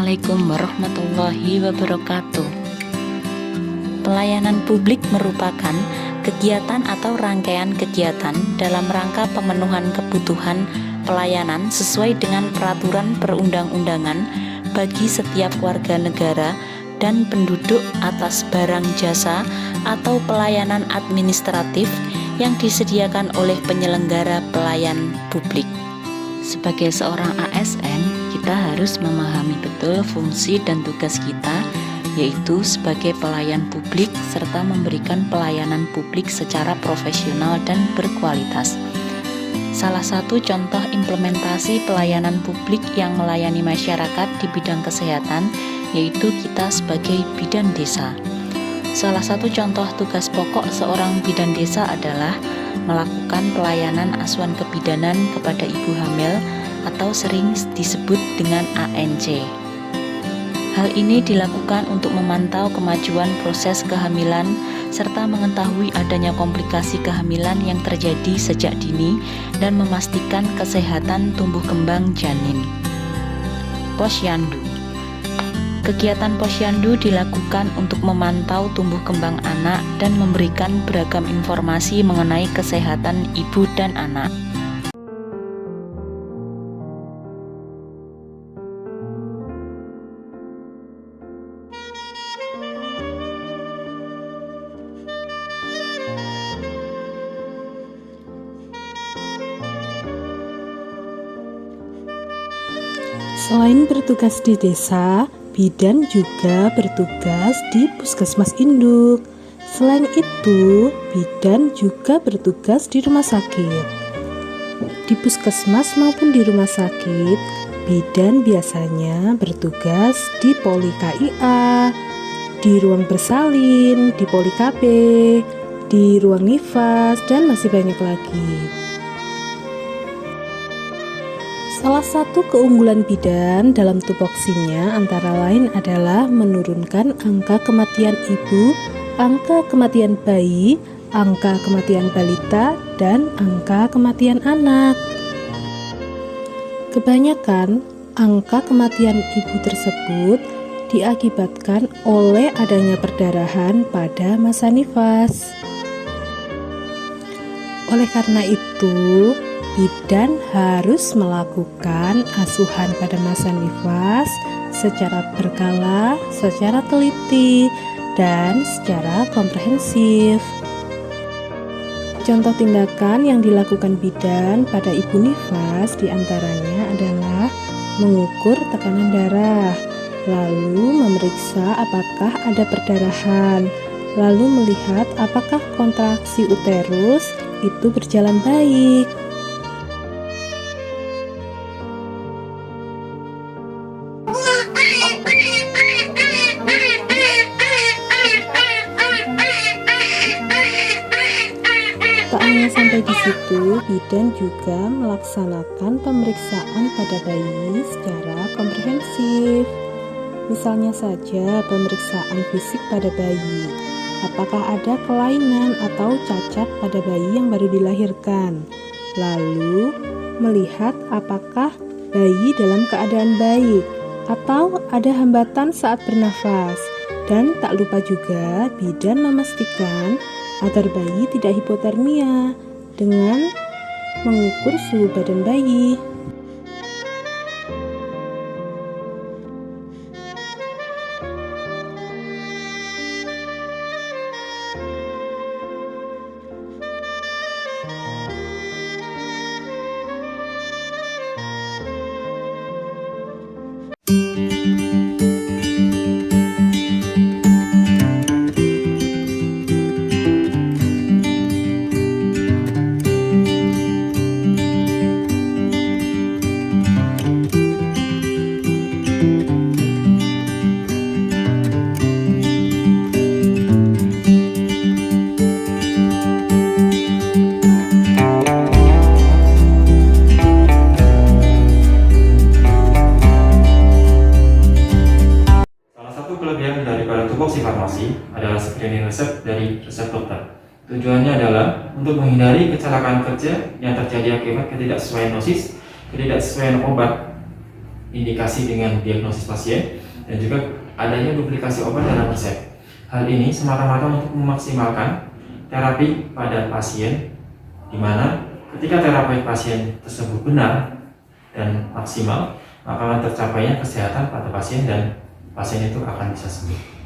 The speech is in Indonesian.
Assalamualaikum warahmatullahi wabarakatuh. Pelayanan publik merupakan kegiatan atau rangkaian kegiatan dalam rangka pemenuhan kebutuhan pelayanan sesuai dengan peraturan perundang-undangan bagi setiap warga negara dan penduduk atas barang jasa atau pelayanan administratif yang disediakan oleh penyelenggara pelayan publik. Sebagai seorang ASN, kita harus memahami betul fungsi dan tugas kita, yaitu sebagai pelayan publik serta memberikan pelayanan publik secara profesional dan berkualitas. Salah satu contoh implementasi pelayanan publik yang melayani masyarakat di bidang kesehatan yaitu kita sebagai bidan desa. Salah satu contoh tugas pokok seorang bidan desa adalah melakukan pelayanan asuhan kebidanan kepada ibu hamil atau sering disebut dengan ANC. Hal ini dilakukan untuk memantau kemajuan proses kehamilan serta mengetahui adanya komplikasi kehamilan yang terjadi sejak dini dan memastikan kesehatan tumbuh kembang janin. Posyandu. Kegiatan posyandu dilakukan untuk memantau tumbuh kembang anak dan memberikan beragam informasi mengenai kesehatan ibu dan anak. Selain bertugas di desa, bidan juga bertugas di puskesmas induk. Selain itu, bidan juga bertugas di rumah sakit. Di puskesmas maupun di rumah sakit, bidan biasanya bertugas di poli KIA, di ruang bersalin, di poli KB, di ruang nifas, dan masih banyak lagi. Salah satu keunggulan bidan dalam tupoksinya antara lain adalah menurunkan angka kematian ibu, angka kematian bayi, angka kematian balita, dan angka kematian anak. Kebanyakan angka kematian ibu tersebut diakibatkan oleh adanya perdarahan pada masa nifas. Oleh karena itu, bidan harus melakukan asuhan pada masa nifas secara berkala, secara teliti, dan secara komprehensif. Contoh tindakan yang dilakukan bidan pada ibu nifas diantaranya adalah mengukur tekanan darah, lalu memeriksa apakah ada perdarahan, lalu melihat apakah kontraksi uterus itu berjalan baik. Tak hanya sampai di situ, bidan juga melaksanakan pemeriksaan pada bayi secara komprehensif. Misalnya saja pemeriksaan fisik pada bayi. Apakah ada kelainan atau cacat pada bayi yang baru dilahirkan? Lalu, melihat apakah bayi dalam keadaan baik atau ada hambatan saat bernafas. Dan tak lupa juga bidan memastikan agar bayi tidak hipotermia dengan mengukur suhu badan bayi. tupoksi farmasi adalah screening resep dari resep dokter. Tujuannya adalah untuk menghindari kecelakaan kerja yang terjadi akibat ketidaksesuaian dosis, ketidaksesuaian obat indikasi dengan diagnosis pasien, dan juga adanya duplikasi obat dalam resep. Hal ini semata-mata untuk memaksimalkan terapi pada pasien, di mana ketika terapi pasien tersebut benar dan maksimal, maka akan tercapainya kesehatan pada pasien dan pasien itu akan bisa sembuh.